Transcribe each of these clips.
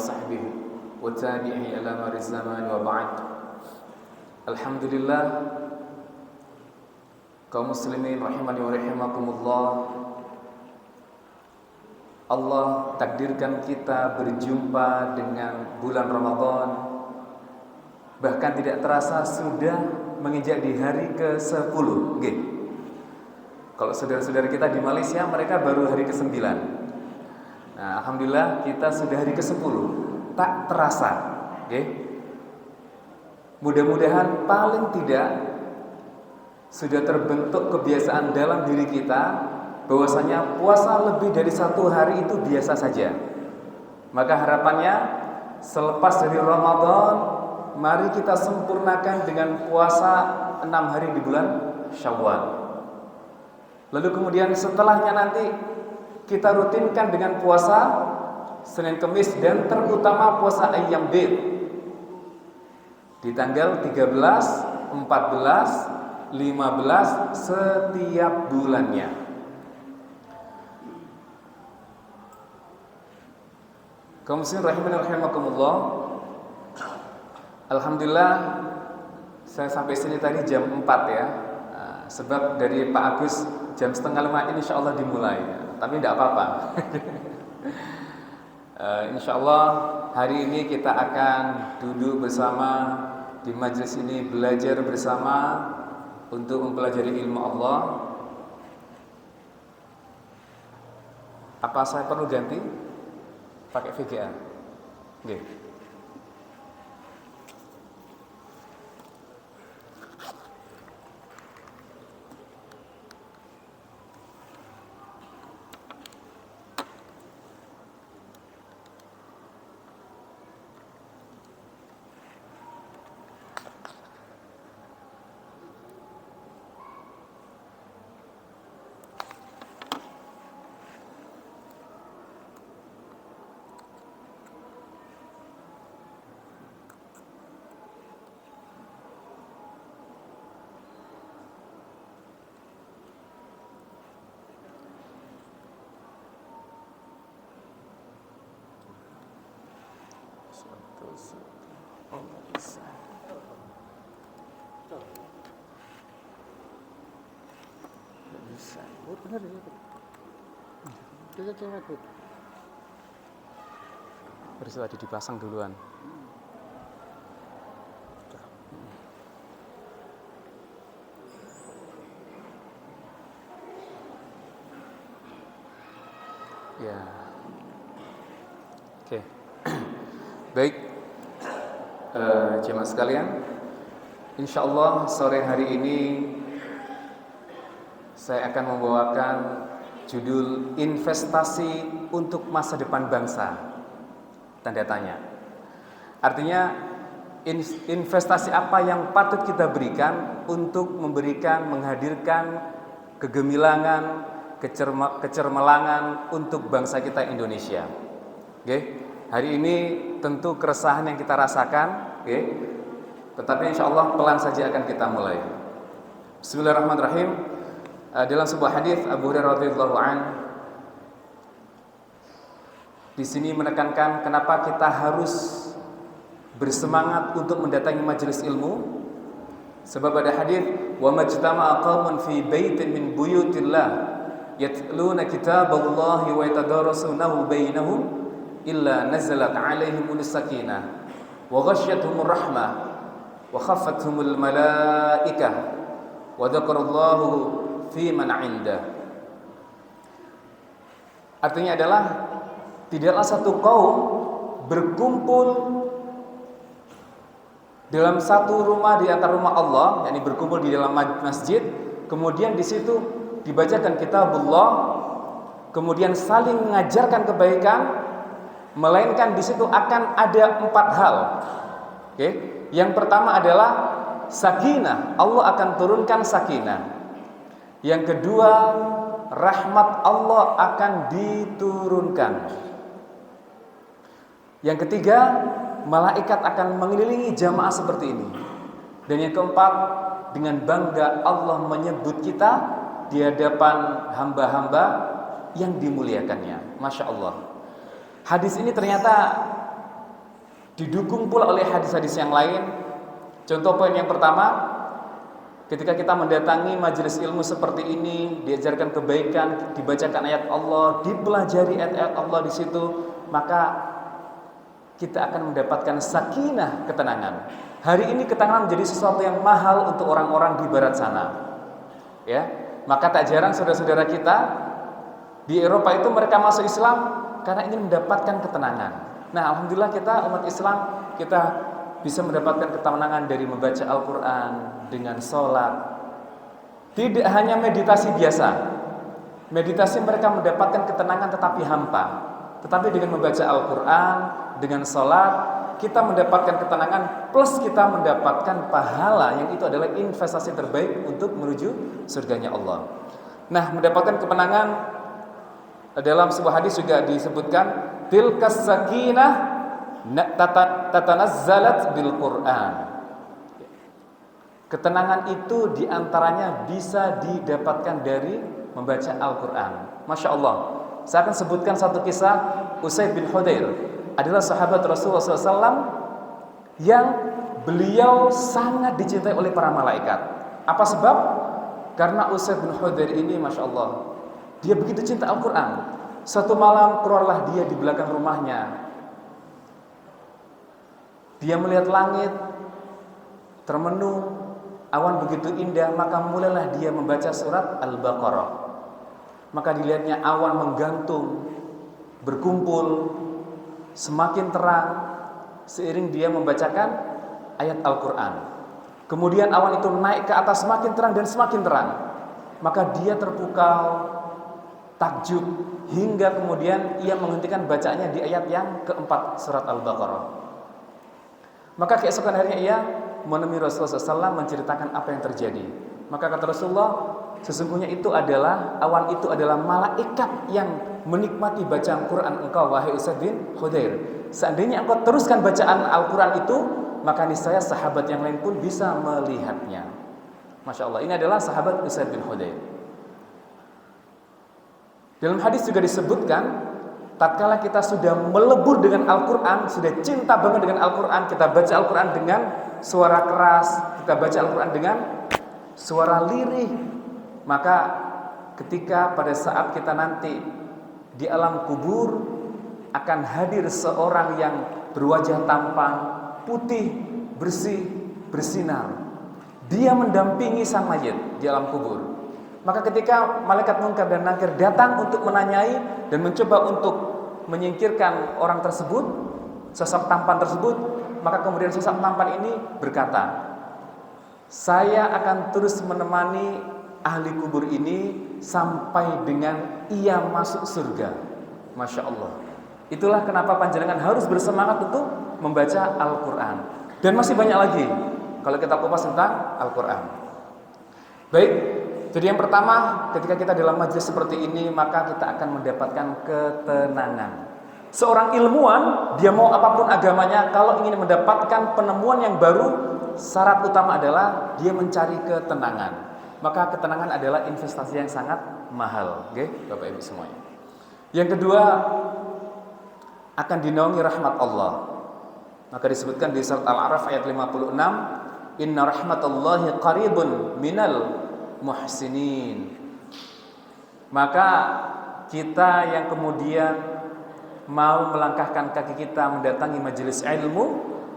وصحبه وتابعه إلى مر الزمان وبعد. Alhamdulillah, kaum muslimin rahimani wa rahimakumullah, Allah takdirkan kita berjumpa dengan bulan Ramadan. Bahkan tidak terasa sudah menginjak di hari ke-10. Kalau saudara-saudara kita di Malaysia, mereka baru hari ke-9. Nah, alhamdulillah kita sudah hari ke-10. Tak terasa. Mudah-mudahan paling tidak sudah terbentuk kebiasaan dalam diri kita bahwasanya puasa lebih dari 1 hari itu biasa saja. Maka harapannya selepas dari Ramadan, mari kita sempurnakan dengan puasa 6 hari di bulan Syawal. Lalu kemudian setelahnya nanti kita rutinkan dengan puasa Senin Kemis dan terutama puasa Ayyam Bid di tanggal 13, 14, 15 setiap bulannya. Kaum muslimin rahimani rahimakumullah, alhamdulillah saya sampai sini tadi jam 4 ya. Sebab dari Pak Agus jam 4:30 ini insyaallah dimulai. Tapi tidak apa-apa. Insyaallah hari ini kita akan duduk bersama di majelis ini, belajar bersama untuk mempelajari ilmu Allah. Apa saya perlu ganti pakai VGA? Nggih. Harus tadi dipasang duluan. Ya. Oke. Baik. Jemaah sekalian, insyaallah sore hari ini saya akan membawakan judul investasi untuk masa depan bangsa. Tanda tanya. Artinya investasi apa yang patut kita berikan untuk menghadirkan kegemilangan, kecermelangan untuk bangsa kita Indonesia. Hari ini tentu keresahan yang kita rasakan, tetapi insyaallah pelan saja akan kita mulai. Bismillahirrahmanirrahim. Dalam sebuah hadis Abu Hurairah radhiyallahu anhu di sini menekankan kenapa kita harus bersemangat untuk mendatangi majelis ilmu. Sebab ada hadis, "Wa majtama'a qaumun fi baitin min buyutillah yatluna kitaballahi wa yatadarasunahu bainahum illa nazalat 'alaihimus sakinah wa ghasyiyatuhumur rahmah wa khaffathumul malaikah wa dzakarallahu fi man 'inda." Artinya adalah tidaklah satu kaum berkumpul dalam satu rumah di antara rumah Allah, yakni berkumpul di dalam masjid, kemudian di situ dibacakan kitabullah, kemudian saling mengajarkan kebaikan, melainkan di situ akan ada 4 hal. Yang pertama adalah sakinah, Allah akan turunkan sakinah. Yang kedua, rahmat Allah akan diturunkan. Yang ketiga, malaikat akan mengelilingi jamaah seperti ini. Dan yang keempat, dengan bangga Allah menyebut kita di hadapan hamba-hamba yang dimuliakannya. Masya Allah. Hadis ini ternyata Didukung pula oleh hadis-hadis yang lain. Contoh poin yang pertama, ketika kita mendatangi majelis ilmu seperti ini, diajarkan kebaikan, dibacakan ayat Allah, dipelajari ayat-ayat Allah di situ, maka kita akan mendapatkan sakinah, ketenangan. Hari ini ketenangan menjadi sesuatu yang mahal untuk orang-orang di barat sana. Ya, maka tak jarang saudara-saudara kita di Eropa itu mereka masuk Islam karena ingin mendapatkan ketenangan. Nah, alhamdulillah kita umat Islam, kita bisa mendapatkan ketenangan dari membaca Al-Quran, dengan sholat. Tidak hanya meditasi biasa. Meditasi mereka mendapatkan ketenangan tetapi hampa. Tetapi dengan membaca Al-Quran, dengan sholat, kita mendapatkan ketenangan plus kita mendapatkan pahala, yang itu adalah investasi terbaik untuk menuju surganya Allah. Nah, mendapatkan kemenangan dalam sebuah hadis juga disebutkan, tilkas sakinah tatanazzalat bil Quran. Ketenangan itu diantaranya bisa didapatkan dari membaca Al-Quran. Masya Allah. Saya akan sebutkan satu kisah. Usaid bin Hudair adalah sahabat Rasulullah SAW yang beliau sangat dicintai oleh para malaikat. Apa sebab? Karena Usaid bin Hudair ini, Masya Allah, dia begitu cinta Al-Quran. Satu malam keluarlah dia di belakang rumahnya. Dia melihat langit termenung, awan begitu indah, maka mulailah dia membaca surat Al-Baqarah. Maka dilihatnya awan menggantung, berkumpul, semakin terang seiring dia membacakan ayat Al-Quran. Kemudian awan itu naik ke atas, semakin terang dan semakin terang. Maka dia terpukau, takjub, hingga kemudian ia menghentikan bacaannya di ayat yang keempat surat Al-Baqarah. Maka keesokan harinya ia menemui Rasulullah SAW menceritakan apa yang terjadi. Maka kata Rasulullah, sesungguhnya itu adalah, awan itu adalah malaikat yang menikmati bacaan Quran engkau, wahai Usaid bin Hudair. Seandainya engkau teruskan bacaan Al-Quran itu, maka niscaya sahabat yang lain pun bisa melihatnya. Masya Allah, ini adalah sahabat Usaid bin Hudair. Dalam hadis juga disebutkan, tatkala kita sudah melebur dengan Al-Quran, sudah cinta banget dengan Al-Quran, kita baca Al-Quran dengan suara keras, kita baca Al-Quran dengan suara lirih, maka ketika pada saat kita nanti di alam kubur akan hadir seorang yang berwajah tampan, putih, bersih, bersinar. Dia mendampingi sang mayit di alam kubur. Maka ketika malaikat Munkar dan Nakir datang untuk menanyai dan mencoba untuk menyingkirkan orang tersebut, sosok tampan tersebut, maka kemudian sosok tampan ini berkata, saya akan terus menemani ahli kubur ini sampai dengan ia masuk surga. Masya Allah. Itulah kenapa panjenengan harus bersemangat untuk membaca Al-Quran. Dan masih banyak lagi kalau kita kupas tentang Al-Quran. Baik, jadi yang pertama, ketika kita dalam majelis seperti ini, maka kita akan mendapatkan ketenangan. Seorang ilmuwan, dia mau apapun agamanya, kalau ingin mendapatkan penemuan yang baru, syarat utama adalah dia mencari ketenangan. Maka ketenangan adalah investasi yang sangat mahal. Oke, Bapak Ibu semuanya. Yang kedua, akan dinaungi rahmat Allah. Maka disebutkan di surat Al-A'raf ayat 56, inna rahmatallahi qaribun minal muhsinin. Maka kita yang kemudian mau melangkahkan kaki kita mendatangi majelis ilmu,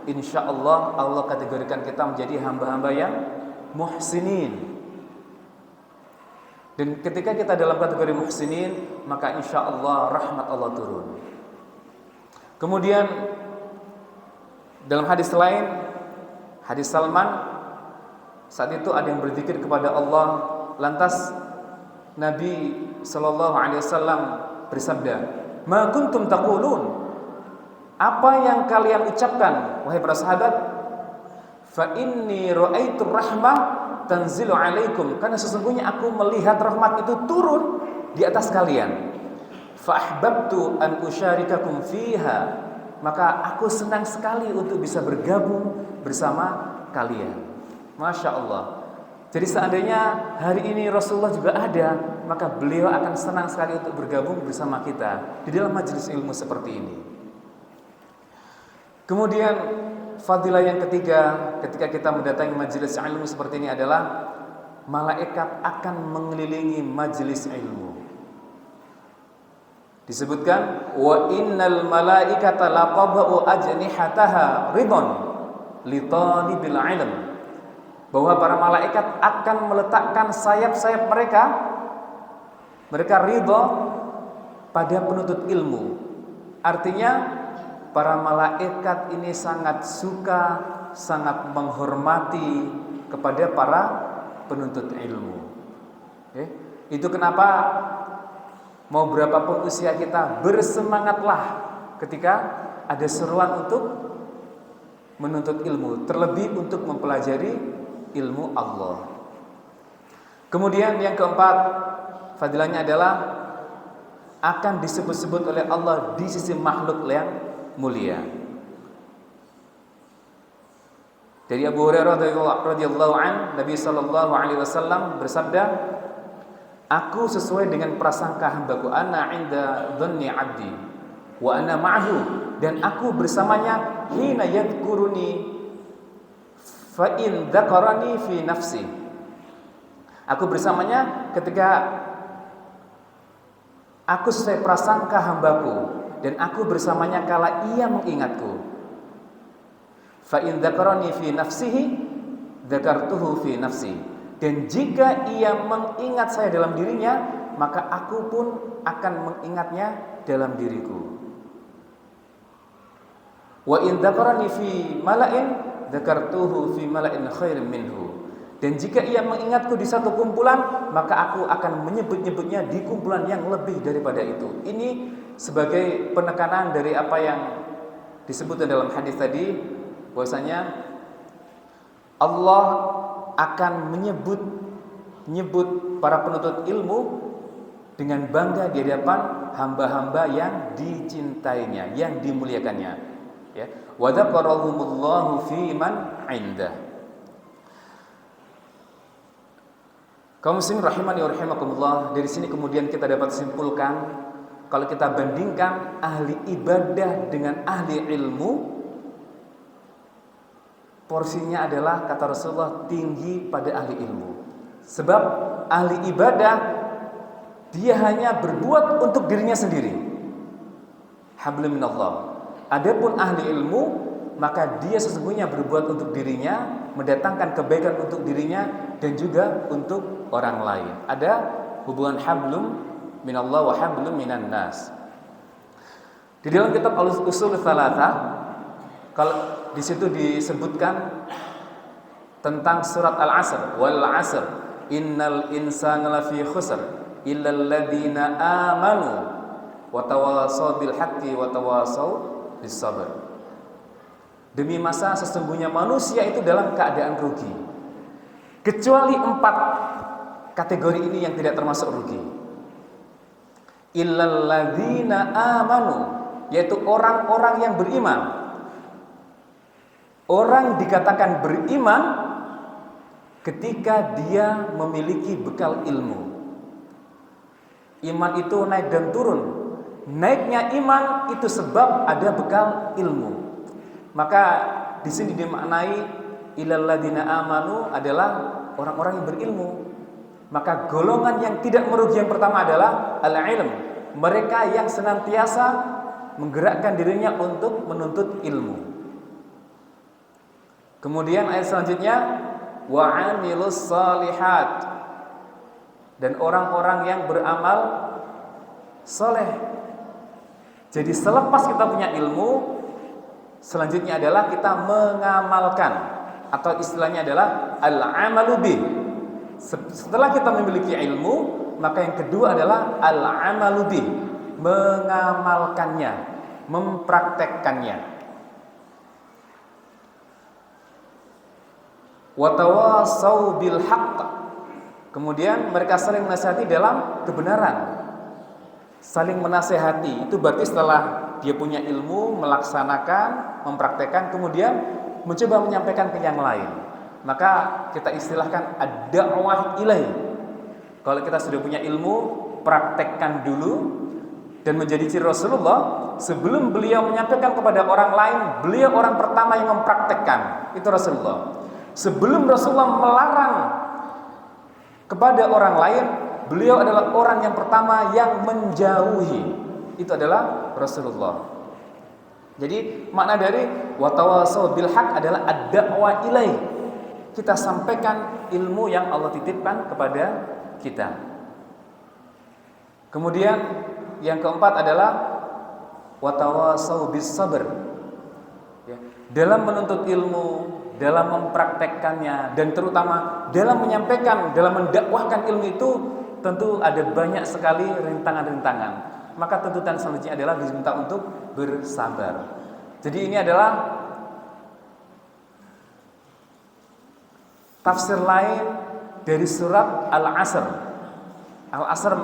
insya Allah Allah kategorikan kita menjadi hamba-hamba yang muhsinin. Dan ketika kita dalam kategori muhsinin, maka insya Allah rahmat Allah turun. Kemudian dalam hadis lain, hadis Salman, saat itu ada yang berzikir kepada Allah, lantas Nabi Shallallahu Alaihi Wasallam bersabda, "Ma kuntum taqulun?" Apa yang kalian ucapkan, wahai para sahabat? Fa inni ra'aitu rahmah tanzilu alaikum, karena sesungguhnya aku melihat rahmat itu turun di atas kalian. Fa ahbabtu an usyarikakum fiha, maka aku senang sekali untuk bisa bergabung bersama kalian. Masya Allah. Jadi seandainya hari ini Rasulullah juga ada, maka beliau akan senang sekali untuk bergabung bersama kita di dalam majelis ilmu seperti ini. Kemudian fadilah yang ketiga ketika kita mendatangi majelis ilmu seperti ini adalah malaikat akan mengelilingi majelis ilmu. Disebutkan wa innal malaikata laqabu ajnihataha ridon li talibil ilm, bahwa para malaikat akan meletakkan sayap-sayap mereka ridho pada penuntut ilmu. Artinya para malaikat ini sangat suka, sangat menghormati kepada para penuntut ilmu. Itu kenapa mau berapapun usia kita, bersemangatlah ketika ada seruan untuk menuntut ilmu, terlebih untuk mempelajari ilmu Allah. Kemudian yang keempat, fadilahnya adalah akan disebut-sebut oleh Allah di sisi makhluk yang mulia. Dari Abu Hurairah radhiyallahu an, Nabi sallallahu alaihi wasallam bersabda, aku sesuai dengan prasangka hambaku, ana inda dhanni 'abdi wa ana ma'ahu, dan aku bersamanya hina yadhkuruni fa in dzakarani fi nafsi. Aku bersamanya ketika aku sesuai prasangka hambaku, dan aku bersamanya kala ia mengingatku. Fa in dzakarani fi nafsihi dzakartuhu fi nafsi. Dan jika ia mengingat saya dalam dirinya, maka aku pun akan mengingatnya dalam diriku. Wa in dzakarani fi mala'in dzakartuhu fi mala'in khairin minhu. Dan jika ia mengingatku di satu kumpulan, maka aku akan menyebut-nyebutnya di kumpulan yang lebih daripada itu. Ini sebagai penekanan dari apa yang disebutkan dalam hadis tadi, bahwasanya Allah akan menyebut para penuntut ilmu dengan bangga di hadapan hamba-hamba yang dicintainya, yang dimuliakannya. Ya, wa dzakarahumullahu fi man 'indah. Kaum muslimin rahimani wa rahimakumullah, dari sini kemudian kita dapat simpulkan, kalau kita bandingkan ahli ibadah dengan ahli ilmu, porsinya adalah, kata Rasulullah, tinggi pada ahli ilmu. Sebab ahli ibadah dia hanya berbuat untuk dirinya sendiri, hablum minallah. Adapun ahli ilmu, maka dia sesungguhnya berbuat untuk dirinya, mendatangkan kebaikan untuk dirinya dan juga untuk orang lain. Ada hubungan hablum minallah wa hablum minan nas. Di dalam kitab Al-Usul Tsalatsa, kalau di situ disebutkan tentang surat Al-Asr, wal 'asr innal insana lafi khusr illa alladziina aamanu wa tawassaw bil haqqi wa tawassaw bis sabr. Demi masa sesungguhnya manusia itu dalam keadaan rugi, kecuali 4 kategori ini yang tidak termasuk rugi. Illal ladzina amanu, yaitu orang-orang yang beriman. Orang dikatakan beriman ketika dia memiliki bekal ilmu. Iman itu naik dan turun. Naiknya iman itu sebab ada bekal ilmu. Maka di sini dimaknai illal ladzina amanu adalah orang-orang yang berilmu. Maka golongan yang tidak merugi yang pertama adalah al-ilm, mereka yang senantiasa menggerakkan dirinya untuk menuntut ilmu. Kemudian ayat selanjutnya, wa 'amilus shalihat, dan orang-orang yang beramal soleh. Jadi selepas kita punya ilmu, selanjutnya adalah kita mengamalkan, atau istilahnya adalah al-amalu bih. Setelah kita memiliki ilmu, maka yang kedua adalah al-amalu bih, mengamalkannya, mempraktekkannya. Wa tawassaw bil haqq, kemudian mereka saling menasihati dalam kebenaran. Saling menasihati itu berarti setelah dia punya ilmu, melaksanakan, mempraktekkan, kemudian mencoba menyampaikan ke yang lain. Maka kita istilahkan ad-da'wah ilaih. Kalau kita sudah punya ilmu, praktekkan dulu, dan menjadi ciri Rasulullah, sebelum beliau menyampaikan kepada orang lain, beliau orang pertama yang mempraktekkan. Itu Rasulullah. Sebelum Rasulullah melarang kepada orang lain, beliau adalah orang yang pertama yang menjauhi. Itu adalah Rasulullah. Jadi makna dari watawasau bil haq adalah ad-da'wa ilaih. Kita sampaikan ilmu yang Allah titipkan kepada kita. Kemudian yang keempat adalah watawasau bis sabr. Ya, dalam menuntut ilmu, dalam mempraktekkannya, dan terutama dalam menyampaikan, dalam mendakwahkan ilmu itu, tentu ada banyak sekali rintangan-rintangan. Maka tuntutan selanjutnya adalah diminta untuk bersabar. Jadi ini adalah tafsir lain dari surat Al-Asr. Al-Asr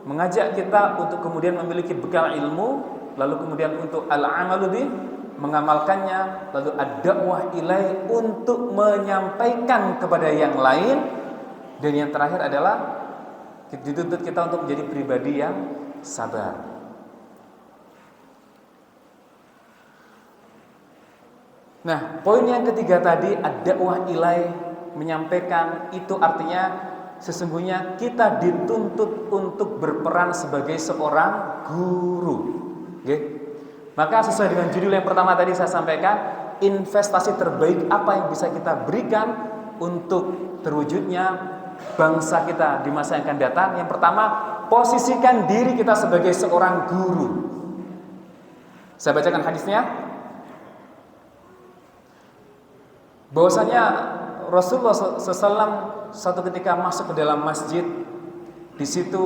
mengajak kita untuk kemudian memiliki bekal ilmu, lalu kemudian untuk al-amalu bih, mengamalkannya, lalu ad-da'wah ilai, untuk menyampaikan kepada yang lain, dan yang terakhir adalah dituntut kita untuk menjadi pribadi yang sabar. Nah, poin yang ketiga tadi, ad-da'wah ilai, menyampaikan, itu artinya sesungguhnya kita dituntut untuk berperan sebagai seorang guru. Okay? Maka sesuai dengan judul yang pertama tadi saya sampaikan, investasi terbaik apa yang bisa kita berikan untuk terwujudnya bangsa kita di masa yang akan datang? Yang pertama, posisikan diri kita sebagai seorang guru. Saya bacakan hadisnya. Bahwasanya Rasulullah SAW satu ketika masuk ke dalam masjid, di situ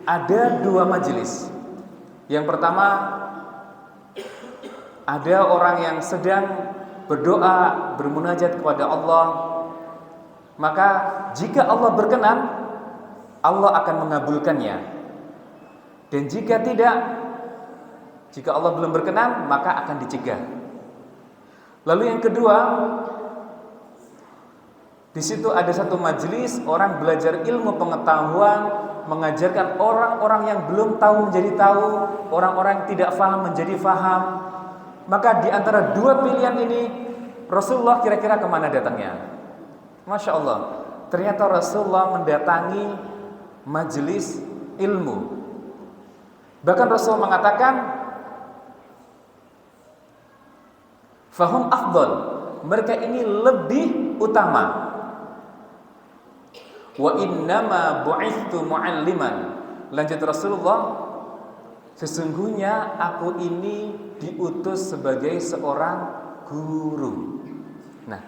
ada dua majelis. Yang pertama, ada orang yang sedang berdoa, bermunajat kepada Allah. Maka jika Allah berkenan, Allah akan mengabulkannya. Dan jika tidak, jika Allah belum berkenan, maka akan dicegah. Lalu yang kedua, di situ ada satu majelis orang belajar ilmu pengetahuan, mengajarkan orang-orang yang belum tahu menjadi tahu, orang-orang yang tidak faham menjadi faham. Maka di antara dua pilihan ini, Rasulullah kira-kira kemana datangnya? Masya Allah, ternyata Rasulullah mendatangi majelis ilmu. Bahkan Rasul mengatakan, fahum afdal, mereka ini lebih utama. Wa innama bu'ithtu mu'alliman. Lanjut Rasulullah, sesungguhnya aku ini diutus sebagai seorang guru. Nah,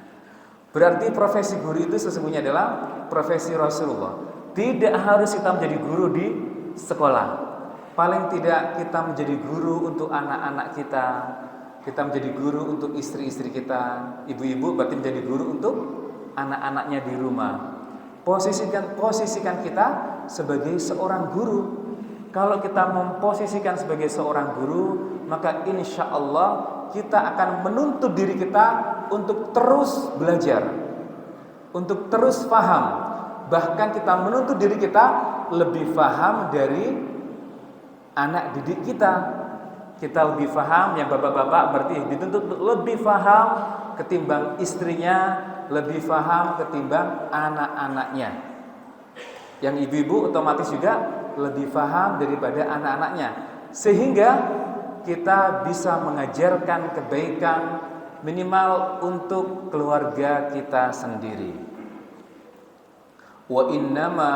berarti profesi guru itu sesungguhnya adalah profesi Rasulullah. Tidak harus kita menjadi guru di sekolah. Paling tidak kita menjadi guru untuk anak-anak kita. Kita menjadi guru untuk istri-istri kita. Ibu-ibu berarti menjadi guru untuk anak-anaknya di rumah. Posisikan kita sebagai seorang guru. Kalau kita memposisikan sebagai seorang guru, maka insya Allah kita akan menuntut diri kita untuk terus belajar, untuk terus paham. Bahkan kita menuntut diri kita lebih paham dari anak didik kita. Kita lebih paham, yang bapak-bapak berarti dituntut lebih paham ketimbang istrinya, lebih paham ketimbang anak-anaknya. Yang ibu-ibu otomatis juga lebih paham daripada anak-anaknya. Sehingga kita bisa mengajarkan kebaikan minimal untuk keluarga kita sendiri. Wa innama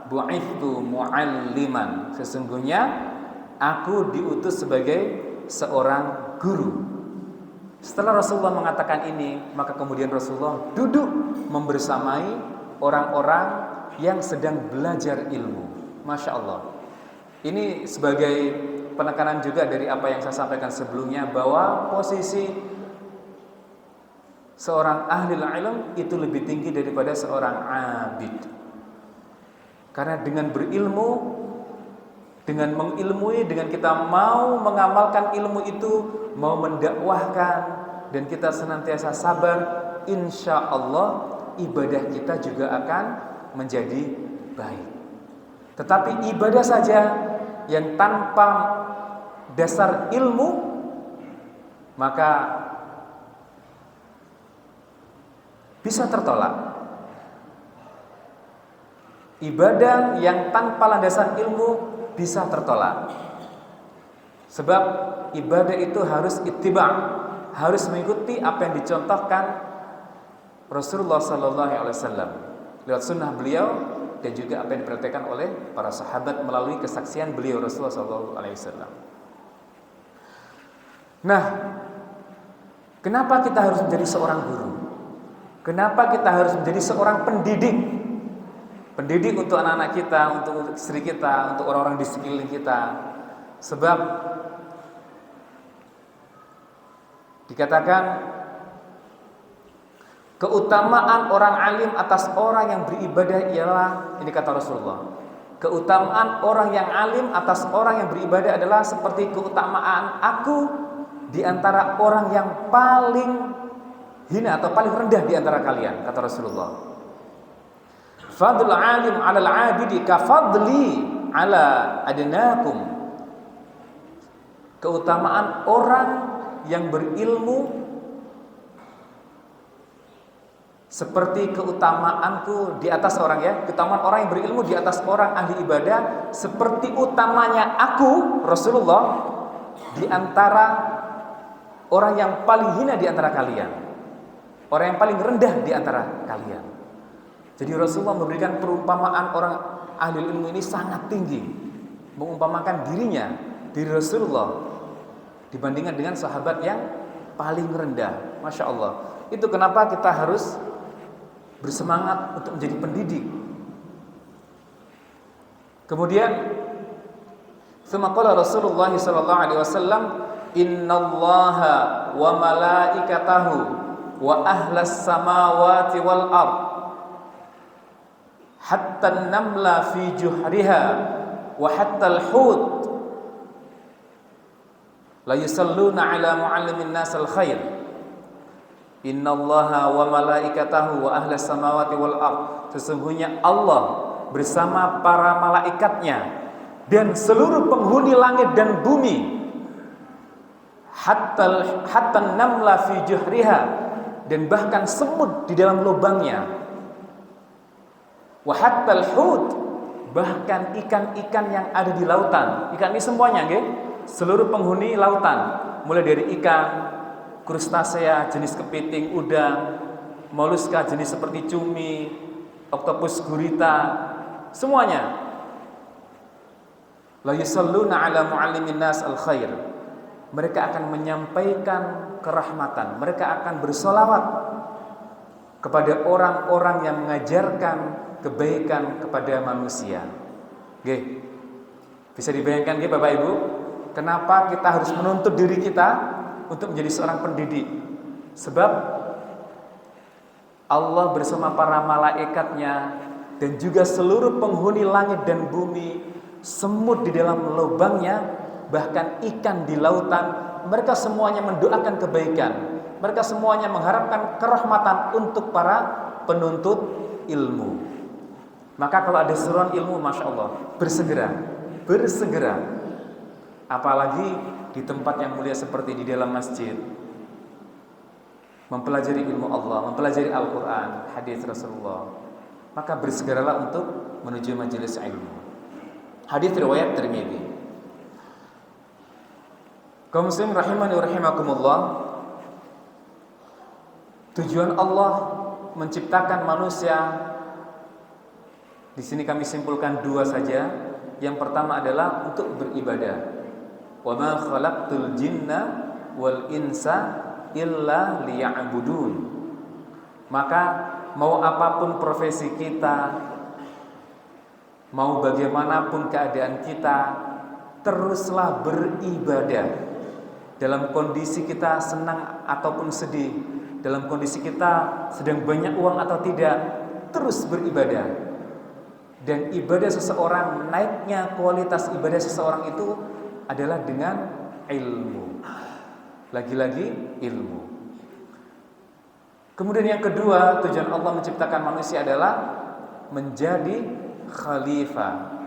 bu'ithtu mu'alliman. Sesungguhnya aku diutus sebagai seorang guru. Setelah Rasulullah mengatakan ini, maka kemudian Rasulullah duduk membersamai orang-orang yang sedang belajar ilmu. Masya Allah. Ini sebagai penekanan juga dari apa yang saya sampaikan sebelumnya, bahwa posisi seorang ahli ilmu itu lebih tinggi daripada seorang abid. Karena dengan berilmu, dengan mengilmui, dengan kita mau mengamalkan ilmu itu, mau mendakwahkan, dan kita senantiasa sabar, insya Allah ibadah kita juga akan menjadi baik. Tetapi ibadah saja yang tanpa dasar ilmu, maka bisa tertolak. Ibadah yang tanpa landasan ilmu bisa tertolak. Sebab ibadah itu harus ittiba', harus mengikuti apa yang dicontohkan Rasulullah sallallahu alaihi wasallam lewat sunnah beliau dan juga apa yang diperhatikan oleh para sahabat melalui kesaksian beliau Rasulullah sallallahu alaihi wasallam. Nah, kenapa kita harus menjadi seorang guru? Kenapa kita harus menjadi seorang pendidik? Pendidik untuk anak-anak kita, untuk istri kita, untuk orang-orang di sekeliling kita. Sebab dikatakan keutamaan orang alim atas orang yang beribadah ialah, ini kata Rasulullah, keutamaan orang yang alim atas orang yang beribadah adalah seperti keutamaan aku di antara orang yang paling hina atau paling rendah di antara kalian, kata Rasulullah. Fadlul alim 'alal 'abidi ka fadli 'ala adnakum. Keutamaan orang yang berilmu seperti keutamaanku di atas orang, ya, keutamaan orang yang berilmu di atas orang ahli ibadah seperti utamanya aku Rasulullah di antara orang yang paling hina di antara kalian, orang yang paling rendah di antara kalian. Jadi Rasulullah memberikan perumpamaan orang ahli ilmu ini sangat tinggi, mengumpamakan dirinya, diri Rasulullah dibandingkan dengan sahabat yang paling rendah. Masya Allah. Itu kenapa kita harus bersemangat untuk menjadi pendidik. Kemudian tsumma qala Rasulullah sallallahu alaihi wasallam, innallaha wa malaikatahu wa ahlas samawati wal ard hatta an-namla fi juhriha wa hatta al-hut la yusalluna ala muallimin nas al-khair. Innallaha wa malaikatahu wa ahlas samawati wal ard. Sesungguhnya Allah bersama para malaikatnya dan seluruh penghuni langit dan bumi, hatta namla fi juhriha, dan bahkan semut di dalam lubangnya, wa hatta al-hut, bahkan ikan-ikan yang ada di lautan. Ikan ini semuanya, nggih, seluruh penghuni lautan, mulai dari ikan krustasea jenis kepiting, udang, moluska jenis seperti cumi, oktopus gurita, semuanya. La yusalluna ala muallimin nas al khair. Mereka akan menyampaikan kerahmatan, mereka akan bersolawat kepada orang-orang yang mengajarkan kebaikan kepada manusia. Nggih. Bisa dibayangkan nggih Bapak Ibu, kenapa kita harus menuntut diri kita untuk menjadi seorang pendidik? Sebab Allah bersama para malaikatnya dan juga seluruh penghuni langit dan bumi, semut di dalam lubangnya, bahkan ikan di lautan, mereka semuanya mendoakan kebaikan. Mereka semuanya mengharapkan kerahmatan untuk para penuntut ilmu. Maka kalau ada seruan ilmu, Masya Allah, bersegera. Apalagi di tempat yang mulia seperti di dalam masjid, mempelajari ilmu Allah, mempelajari Al-Quran, hadis Rasulullah, maka bersegeralah untuk menuju majelis ilmu. Hadis riwayat Tirmidzi. Kaum muslimin rahimani wa rahimakumullah, tujuan Allah menciptakan manusia di sini kami simpulkan dua saja. Yang pertama adalah untuk beribadah. Wa ma khalaqtul jinna wal insa illa liya'budun. Maka mau apapun profesi kita, mau bagaimanapun keadaan kita, teruslah beribadah. Dalam kondisi kita senang ataupun sedih, dalam kondisi kita sedang banyak uang atau tidak, terus beribadah. Dan ibadah seseorang, naiknya kualitas ibadah seseorang itu adalah dengan ilmu. Lagi-lagi ilmu. Kemudian yang kedua, tujuan Allah menciptakan manusia adalah menjadi khalifah.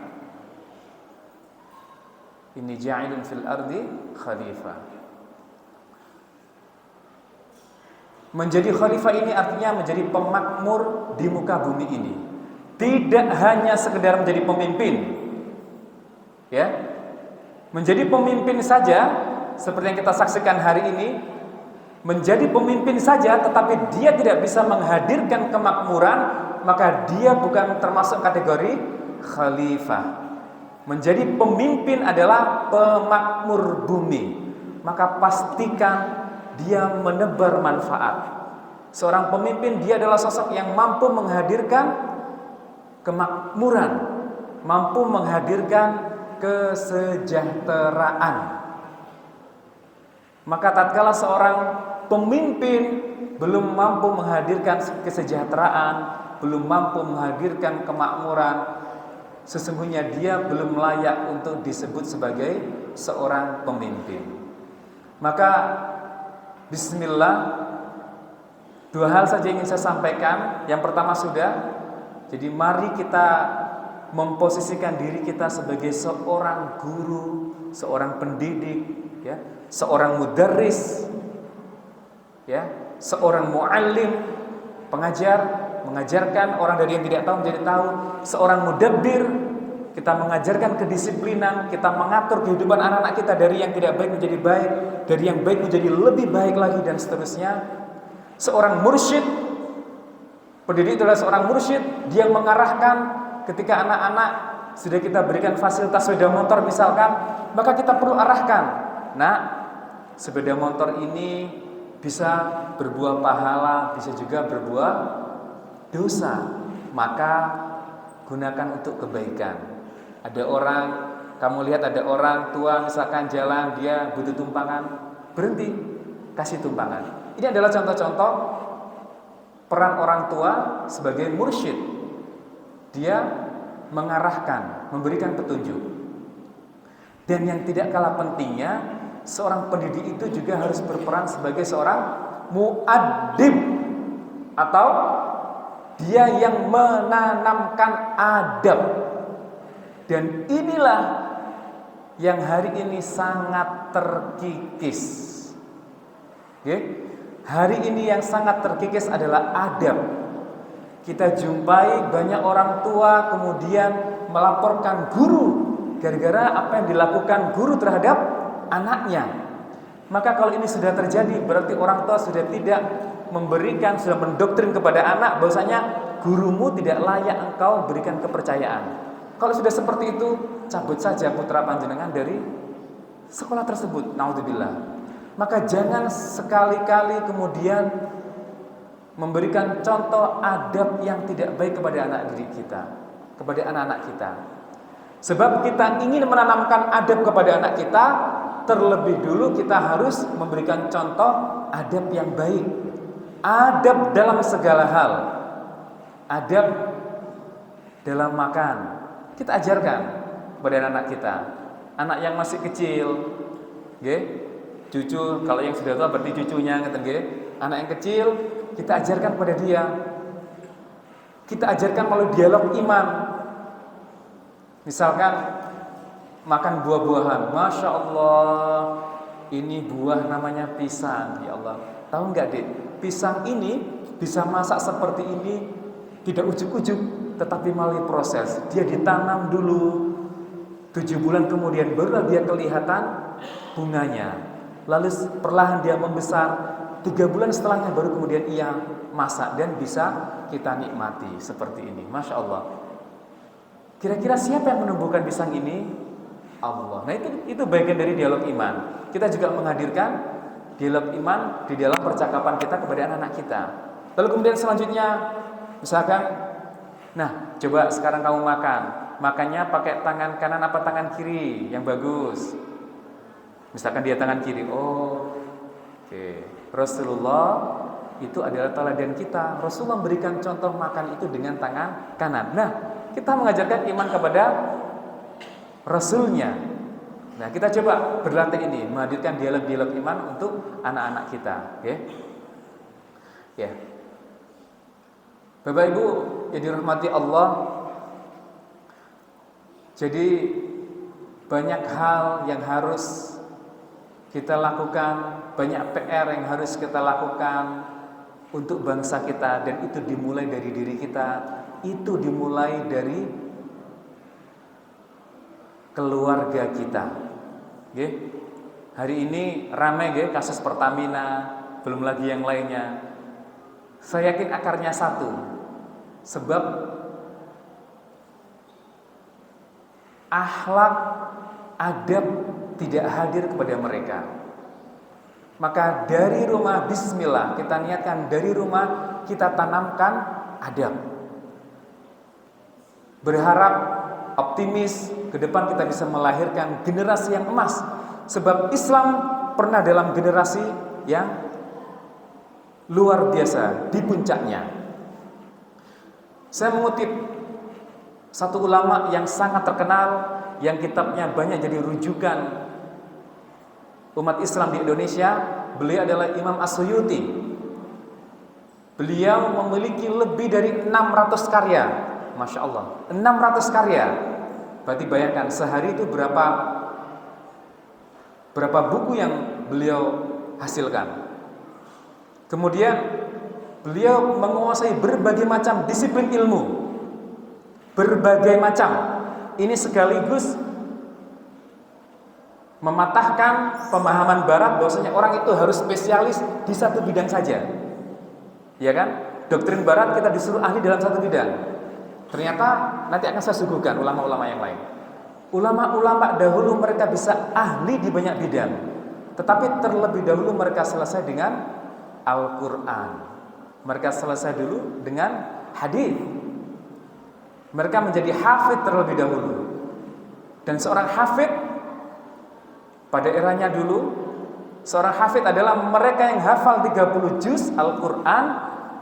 Inni ja'ilun fil ardi khalifah. Menjadi khalifah ini artinya menjadi pemakmur di muka bumi ini. Tidak hanya sekedar menjadi pemimpin, ya. Menjadi pemimpin saja seperti yang kita saksikan hari ini, menjadi pemimpin saja tetapi dia tidak bisa menghadirkan kemakmuran, maka dia bukan termasuk kategori khalifah. Menjadi pemimpin adalah pemakmur bumi, maka pastikan dia menebar manfaat. Seorang pemimpin dia adalah sosok yang mampu menghadirkan kemakmuran, mampu menghadirkan kesejahteraan. Maka tatkala seorang pemimpin belum mampu menghadirkan kesejahteraan, belum mampu menghadirkan kemakmuran, sesungguhnya dia belum layak untuk disebut sebagai seorang pemimpin. Maka bismillah, dua hal saja ingin saya sampaikan. Yang pertama sudah, jadi mari kita memposisikan diri kita sebagai seorang guru, seorang pendidik, ya, seorang mudarris, ya, seorang muallim, pengajar, mengajarkan orang dari yang tidak tahu menjadi tahu, seorang mudabbir, kita mengajarkan kedisiplinan, kita mengatur kehidupan anak-anak kita dari yang tidak baik menjadi baik, dari yang baik menjadi lebih baik lagi, dan seterusnya. Seorang mursyid, pendidik itu adalah seorang mursyid, dia mengarahkan ketika anak-anak sudah kita berikan fasilitas sepeda motor misalkan, maka kita perlu arahkan, nah, sepeda motor ini bisa berbuah pahala, bisa juga berbuah dosa, maka gunakan untuk kebaikan. Ada orang, kamu lihat ada orang tua misalkan jalan, dia butuh tumpangan, berhenti, kasih tumpangan. Ini adalah contoh-contoh peran orang tua sebagai mursyid. Dia mengarahkan, memberikan petunjuk. Dan yang tidak kalah pentingnya, seorang pendidik itu juga harus berperan sebagai seorang muaddib, atau dia yang menanamkan adab. Dan inilah yang hari ini sangat terkikis. Okay? Hari ini yang sangat terkikis adalah adab. Kita jumpai banyak orang tua kemudian melaporkan guru gara-gara apa yang dilakukan guru terhadap anaknya. Maka kalau ini sudah terjadi, berarti orang tua sudah tidak memberikan, sudah mendoktrin kepada anak bahwasanya gurumu tidak layak engkau berikan kepercayaan. Kalau sudah seperti itu, cabut saja putra panjenengan dari sekolah tersebut. Naudzubillah. Maka jangan sekali-kali kemudian memberikan contoh adab yang tidak baik kepada anak didik kita, kepada anak-anak kita. Sebab kita ingin menanamkan adab kepada anak kita, terlebih dulu kita harus memberikan contoh adab yang baik. Adab dalam segala hal. Adab dalam makan. Kita ajarkan kepada anak kita. Anak yang masih kecil, cucu, kalau yang sudah tua berarti cucunya, anak yang kecil kita ajarkan kepada dia. Kita ajarkan melalui dialog iman. Misalkan makan buah-buahan, Masya Allah, ini buah namanya pisang, ya Allah. Tahu nggak, Dek? Pisang ini bisa masak seperti ini tidak ujuk-ujuk, tetapi melalui proses. Dia ditanam dulu 7 bulan kemudian barulah dia kelihatan bunganya. Lalu perlahan dia membesar, 3 bulan setelahnya baru kemudian ia masak dan bisa kita nikmati seperti ini. Masya Allah. Kira-kira siapa yang menumbuhkan pisang ini? Allah. Nah itu bagian dari dialog iman. Kita juga menghadirkan dialog iman di dalam percakapan kita kepada anak-anak kita. Lalu kemudian selanjutnya, misalkan, nah coba sekarang kamu makan. Makannya pakai tangan kanan apa tangan kiri yang bagus? Misalkan dia tangan kiri. Oke. Rasulullah itu adalah teladan kita. Rasulullah memberikan contoh makan itu dengan tangan kanan. Nah, kita mengajarkan iman kepada Rasulnya. Nah, kita coba berlatih ini, menghadirkan dialog-dialog iman untuk anak-anak kita. Oke? Ya. Bapak Ibu yang dirahmati Allah, jadi banyak hal yang harus kita lakukan, banyak PR yang harus kita lakukan untuk bangsa kita, dan itu dimulai dari diri kita, itu dimulai dari keluarga kita. Oke? Hari ini ramai kasus Pertamina, belum lagi yang lainnya. Saya yakin akarnya satu, sebab akhlak, adab tidak hadir kepada mereka. Maka dari rumah, bismillah, kita niatkan dari rumah kita tanamkan adab. Berharap, optimis, ke depan kita bisa melahirkan generasi yang emas. Sebab Islam pernah dalam generasi yang luar biasa, di puncaknya. Saya mengutip satu ulama yang sangat terkenal, yang kitabnya banyak jadi rujukan umat Islam di Indonesia. Beliau adalah Imam As-Suyuti. Beliau memiliki lebih dari 600 karya. Masya Allah, 600 karya. Berarti bayangkan sehari itu berapa buku yang beliau hasilkan. Kemudian beliau menguasai berbagai macam disiplin ilmu. Berbagai macam. Ini sekaligus mematahkan pemahaman barat bahwasanya orang itu harus spesialis di satu bidang saja. Ya kan? Doktrin barat kita disuruh ahli dalam satu bidang. Ternyata nanti akan saya suguhkan ulama-ulama yang lain. Ulama-ulama dahulu mereka bisa ahli di banyak bidang, tetapi terlebih dahulu mereka selesai dengan Al-Quran. Mereka selesai dulu dengan hadis. Mereka menjadi hafid terlebih dahulu. Dan seorang hafid pada eranya dulu, seorang hafid adalah mereka yang hafal 30 juz Al-Quran,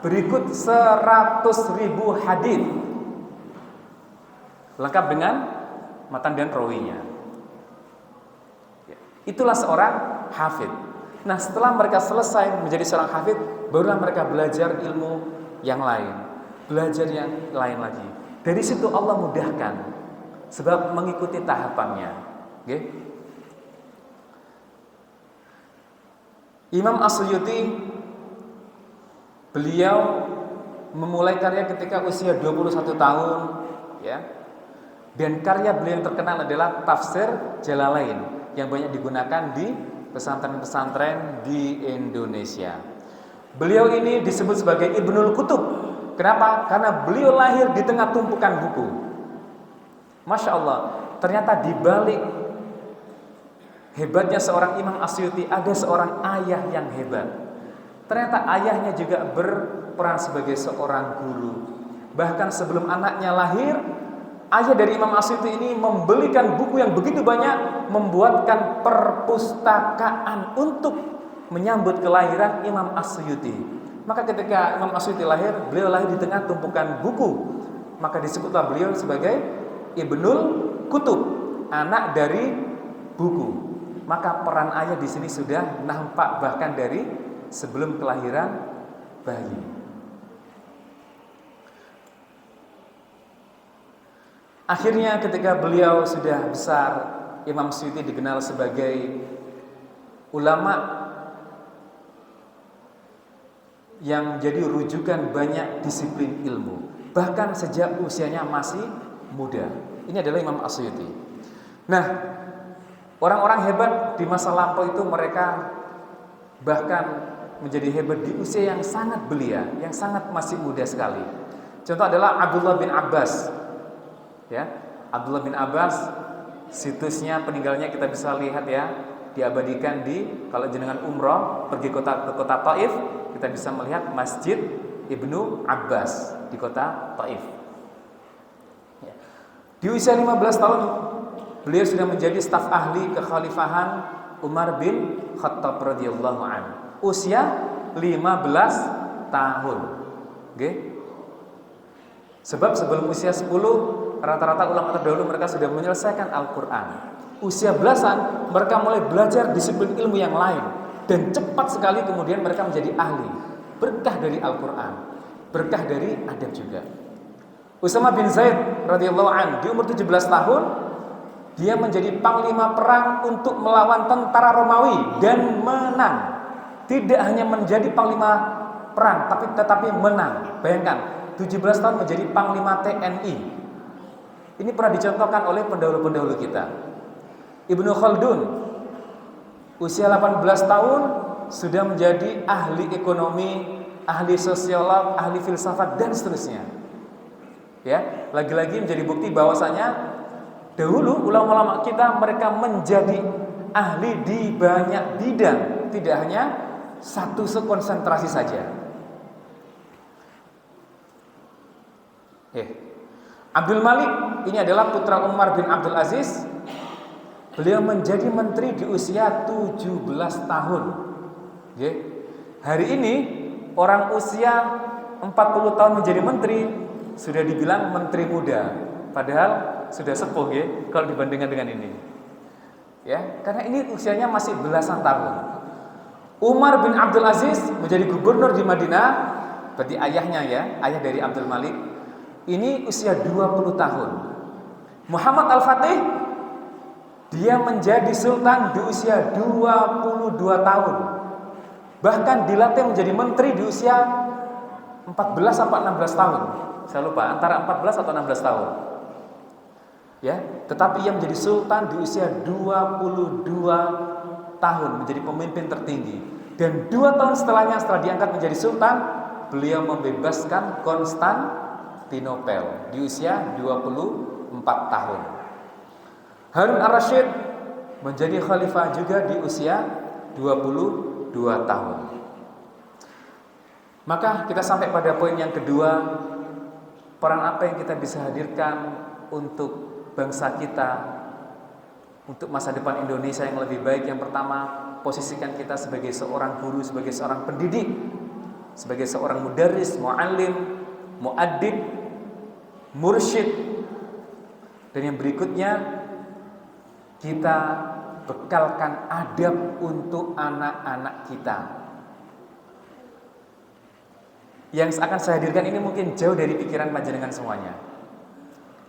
berikut 100.000 hadis, lengkap dengan matan dan rawinya. Itulah seorang hafid. Nah, setelah mereka selesai menjadi seorang hafid, barulah mereka belajar ilmu yang lain, belajar yang lain lagi. Dari situ Allah mudahkan, sebab mengikuti tahapannya. Okay? Imam As-Suyuti, beliau memulai karya ketika usia 21 tahun, ya. Dan karya beliau yang terkenal adalah Tafsir Jalalain, yang banyak digunakan di pesantren-pesantren di Indonesia. Beliau ini disebut sebagai Ibnul Kutub. Kenapa? Karena beliau lahir di tengah tumpukan buku. Masya Allah, ternyata di balik hebatnya seorang Imam As-Suyuti ada seorang ayah yang hebat. Ternyata ayahnya juga berperan sebagai seorang guru. Bahkan sebelum anaknya lahir, ayah dari Imam As-Suyuti ini membelikan buku yang begitu banyak, membuatkan perpustakaan untuk menyambut kelahiran Imam As-Suyuti. Maka ketika Imam As-Suyuti lahir, beliau lahir di tengah tumpukan buku. Maka disebutlah beliau sebagai Ibnul Kutub, anak dari buku. Maka peran ayah di sini sudah nampak bahkan dari sebelum kelahiran bayi. Akhirnya ketika beliau sudah besar, Imam Suyuti dikenal sebagai ulama yang jadi rujukan banyak disiplin ilmu, bahkan sejak usianya masih muda. Ini adalah Imam As-Suyuti. Nah, orang-orang hebat di masa lampau itu mereka bahkan menjadi hebat di usia yang sangat belia, yang sangat masih muda sekali. Contoh adalah Abdullah bin Abbas. Ya, Abdullah bin Abbas, situsnya peninggalnya kita bisa lihat ya, diabadikan di, kalau jenengan umroh pergi ke kota Taif, kita bisa melihat Masjid Ibnu Abbas di kota Taif. Ya. Di usia 15 tahun beliau sudah menjadi staf ahli kekhalifahan Umar bin Khattab radhiyallahu anhu. Usia 15 tahun. Okay? Sebab sebelum usia 10, rata-rata ulama terdahulu mereka sudah menyelesaikan Al-Quran. Usia belasan mereka mulai belajar disiplin ilmu yang lain, dan cepat sekali kemudian mereka menjadi ahli. Berkah dari Al-Quran, berkah dari adab juga. Usama bin Zaid radhiyallahu anhu di umur 17 tahun Dia menjadi panglima perang untuk melawan tentara Romawi dan menang. Tidak hanya menjadi panglima perang, tetapi menang. Bayangkan, 17 tahun menjadi panglima TNI. Ini pernah dicontohkan oleh pendahulu-pendahulu kita. Ibnu Khaldun, usia 18 tahun sudah menjadi ahli ekonomi, ahli sosiolog, ahli filsafat dan seterusnya. Ya, lagi-lagi menjadi bukti bahwasanya dahulu ulama-ulama kita mereka menjadi ahli di banyak bidang, tidak hanya satu konsentrasi saja. Abdul Malik ini adalah putra Umar bin Abdul Aziz. Beliau menjadi menteri di usia 17 tahun. Hari ini orang usia 40 tahun menjadi menteri sudah dibilang menteri muda, padahal sudah sepuh kalau dibandingkan dengan ini. Karena ini usianya masih belasan tahun. Umar bin Abdul Aziz menjadi gubernur di Madinah, berarti ayahnya ayah dari Abdul Malik. Ini usia 20 tahun. Muhammad Al-Fatih dia menjadi sultan di usia 22 tahun. Bahkan dilatih menjadi menteri di usia 14 sampai 16 tahun. Saya lupa antara 14 atau 16 tahun. Tetapi yang menjadi sultan di usia 22 tahun, menjadi pemimpin tertinggi. Dan 2 tahun setelahnya, setelah diangkat menjadi sultan, beliau membebaskan Konstantinopel di usia 24 tahun. Harun ar-Rasyid menjadi khalifah juga di usia 22 tahun. Maka kita sampai pada poin yang kedua, peran apa yang kita bisa hadirkan untuk bangsa kita, untuk masa depan Indonesia yang lebih baik. Yang pertama, posisikan kita sebagai seorang guru, sebagai seorang pendidik, sebagai seorang mudarris, muallim, muaddib, mursyid. Dan yang berikutnya, kita bekalkan adab untuk anak-anak kita. Yang akan saya hadirkan ini mungkin jauh dari pikiran panjenengan semuanya.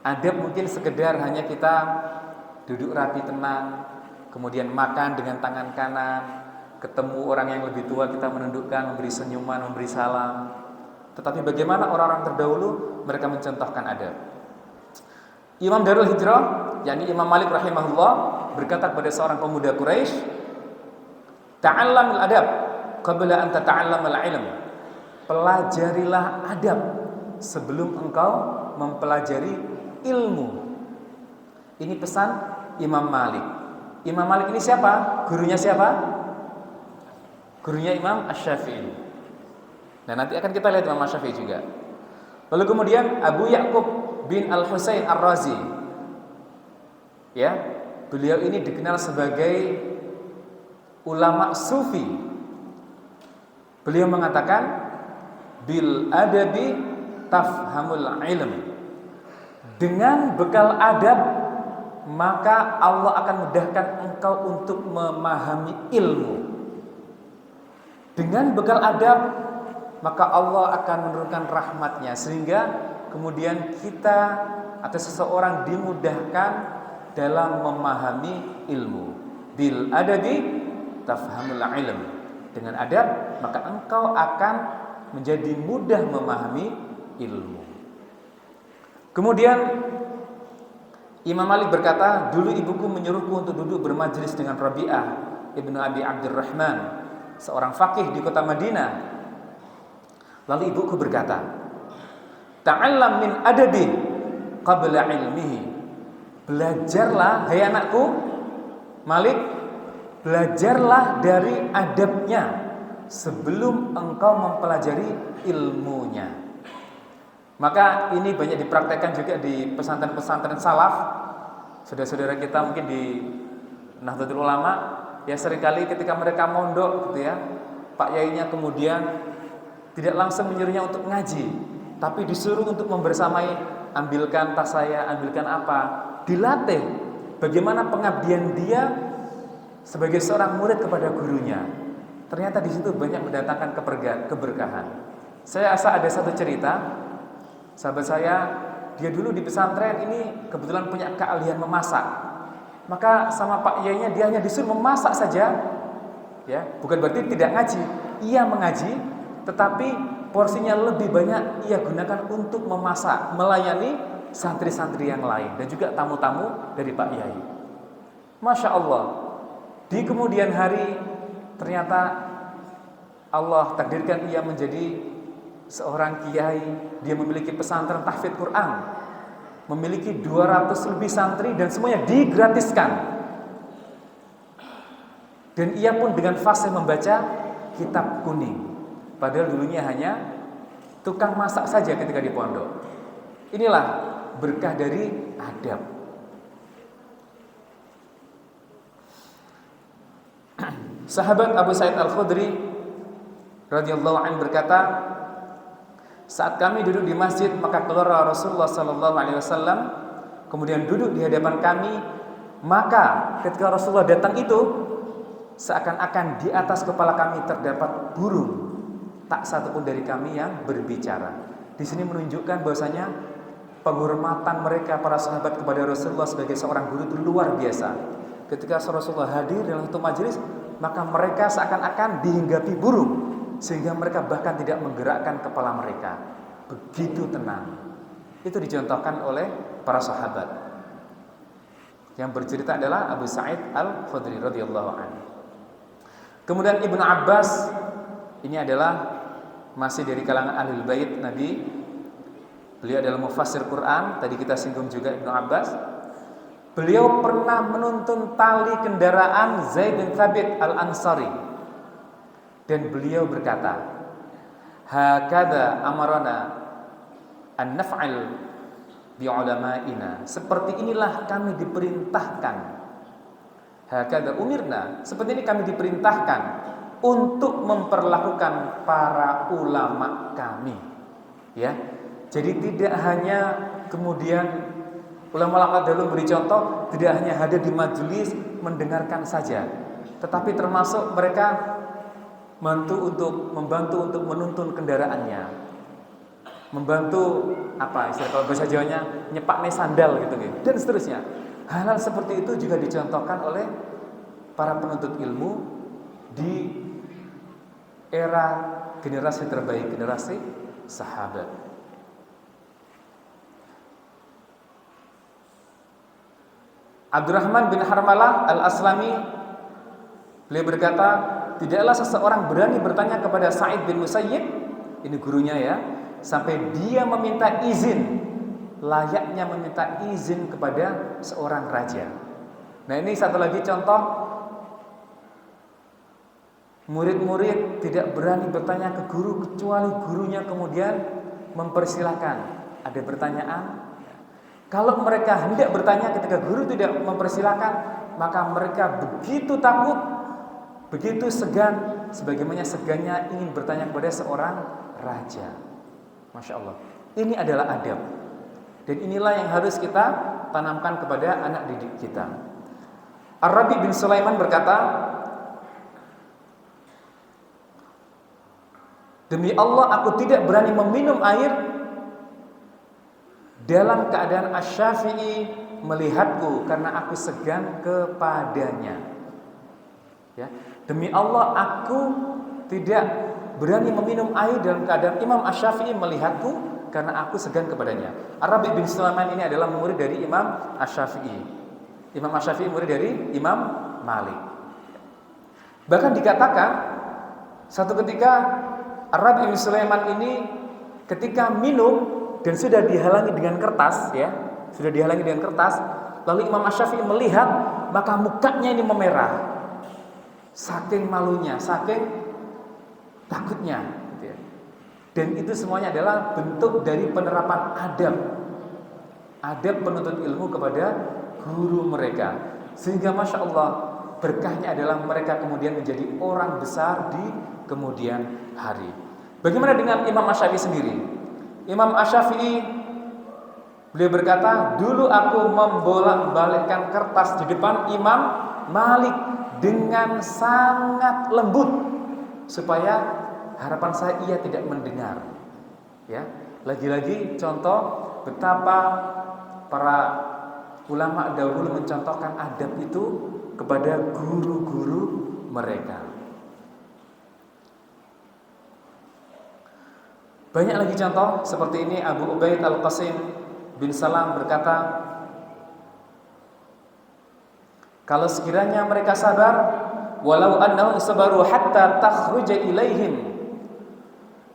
Adab mungkin sekedar hanya kita duduk rapi tenang, kemudian makan dengan tangan kanan, ketemu orang yang lebih tua kita menundukkan, memberi senyuman, memberi salam. Tetapi bagaimana orang-orang terdahulu mereka mencontohkan adab. Imam Darul Hijrah, yakni Imam Malik rahimahullah, berkata kepada seorang pemuda Quraisy, "Ta'allamul adab qabla an tata'allamal ilm." Pelajarilah adab sebelum engkau mempelajari ilmu. Ini pesan Imam Malik. Imam Malik ini siapa? Gurunya siapa? Gurunya Imam Asy-Syafi'i. Nah, nanti akan kita lihat Imam Asy-Syafi'i juga. Lalu kemudian Abu Ya'qub bin Al-Husain Ar-Razi. Beliau ini dikenal sebagai ulama sufi. Beliau mengatakan, bil adabi tafhamul ilm. Dengan bekal adab, maka Allah akan mudahkan engkau untuk memahami ilmu. Dengan bekal adab, maka Allah akan menurunkan rahmatnya, sehingga kemudian kita atau seseorang dimudahkan dalam memahami ilmu. Bil adabi tafhamul ilm. Dengan adab, maka engkau akan menjadi mudah memahami ilmu. Kemudian Imam Malik berkata, dulu ibuku menyuruhku untuk duduk bermajlis dengan Rabi'ah ibnu Abi Abdurrahman, seorang faqih di kota Madinah. Lalu ibuku berkata, ta'allam min adabi qabla ilmihi. Belajarlah, hai anakku Malik, belajarlah dari adabnya sebelum engkau mempelajari ilmunya. Maka ini banyak dipraktekkan juga di pesantren-pesantren salaf. Saudara-saudara kita mungkin di Nahdlatul Ulama, seringkali ketika mereka mondok Pak Yainya kemudian tidak langsung menyuruhnya untuk ngaji, tapi disuruh untuk membersamai, ambilkan tas saya, ambilkan apa. Dilatih bagaimana pengabdian dia sebagai seorang murid kepada gurunya. Ternyata di situ banyak mendatangkan keberkahan. Saya ada satu cerita. Sahabat saya, dia dulu di pesantren ini kebetulan punya keahlian memasak. Maka sama Pak Yainya dia hanya disuruh memasak saja, ya, bukan berarti tidak ngaji. Ia mengaji, tetapi porsinya lebih banyak ia gunakan untuk memasak, melayani santri-santri yang lain dan juga tamu-tamu dari Pak Yai. Masya Allah, di kemudian hari ternyata Allah takdirkan ia menjadi seorang kiai. Dia memiliki pesantren tahfidz Quran, memiliki 200 lebih santri dan semuanya digratiskan. Dan ia pun dengan fasih membaca kitab kuning, padahal dulunya hanya tukang masak saja ketika di pondok. Inilah berkah dari adab. Sahabat Abu Sa'id Al-Khudri radhiyallahu anhu berkata, saat kami duduk di masjid, maka keluar Rasulullah sallallahu alaihi wasallam, kemudian duduk di hadapan kami. Maka ketika Rasulullah datang itu, seakan-akan di atas kepala kami terdapat burung, tak satu pun dari kami yang berbicara. Di sini menunjukkan bahwasanya penghormatan mereka para sahabat kepada Rasulullah sebagai seorang guru itu luar biasa. Ketika Rasulullah hadir dalam satu majelis, maka mereka seakan-akan dihinggapi burung, sehingga mereka bahkan tidak menggerakkan kepala mereka. Begitu tenang. Itu dicontohkan oleh para sahabat. Yang bercerita adalah Abu Sa'id Al-Khudri radhiyallahu anhu. Kemudian Ibnu Abbas, ini adalah masih dari kalangan Ahlul Bait Nabi. Beliau adalah mufassir Quran. Tadi kita singgung juga Ibnu Abbas. Beliau pernah menuntun tali kendaraan Zaid bin Thabit Al-Ansari. Dan beliau berkata, hakadha amarana an naf'al bi ulama'ina. Seperti inilah kami diperintahkan. Hakadha umirna, seperti ini kami diperintahkan untuk memperlakukan para ulama kami. Ya. Jadi tidak hanya kemudian ulama-ulama dahulu beri contoh, tidak hanya hadir di majelis mendengarkan saja, tetapi termasuk mereka membantu untuk menuntun kendaraannya, membantu istilah kalau bahasa Jawanya nyepakne sandal gitu, dan seterusnya. Hal-hal seperti itu juga dicontohkan oleh para penuntut ilmu di era generasi terbaik, generasi sahabat. Abdurrahman bin Harmalah Al-Aslami, beliau berkata, tidaklah seseorang berani bertanya kepada Sa'id bin Musayyib, ini gurunya ya, sampai dia meminta izin, layaknya meminta izin kepada seorang raja. Nah, ini satu lagi contoh, murid-murid tidak berani bertanya ke guru kecuali gurunya kemudian mempersilahkan. Ada pertanyaan, kalau mereka hendak bertanya ketika guru tidak mempersilahkan, maka mereka begitu takut, begitu segan, sebagaimana segannya ingin bertanya kepada seorang raja. Masya Allah, ini adalah adab. Dan inilah yang harus kita tanamkan kepada anak didik kita. Ar-Rabi bin Sulaiman berkata, demi Allah aku tidak berani meminum air dalam keadaan Asy-Syafi'i melihatku karena aku segan kepadanya. Ya, demi Allah aku tidak berani meminum air dalam keadaan Imam Asy-Syafi'i melihatku karena aku segan kepadanya. Ar-Rabi bin Sulaiman ini adalah murid dari Imam Asy-Syafi'i. Imam Asy-Syafi'i murid dari Imam Malik. Bahkan dikatakan satu ketika Ar-Rabi bin Sulaiman ini ketika minum dan sudah dihalangi dengan kertas, ya, sudah dihalangi dengan kertas, lalu Imam Asy-Syafi'i melihat, maka mukanya ini memerah, saking malunya, saking takutnya, gitu ya. Dan itu semuanya adalah bentuk dari penerapan adab penuntut ilmu kepada guru mereka, sehingga Masya Allah berkahnya adalah mereka kemudian menjadi orang besar di kemudian hari. Bagaimana dengan Imam Asy-Syafi'i sendiri? Imam Asy-Syafi'i beliau berkata, dulu aku membolak-balikkan kertas di depan Imam Malik dengan sangat lembut supaya harapan saya ia tidak mendengar. Ya, lagi-lagi contoh betapa para ulama dahulu mencontohkan adab itu kepada guru-guru mereka. Banyak lagi contoh seperti ini. Abu Ubaid Al-Qasim bin Salam berkata, kalau sekiranya mereka sabar, walau annahum sabaru hatta takhruja ilaihim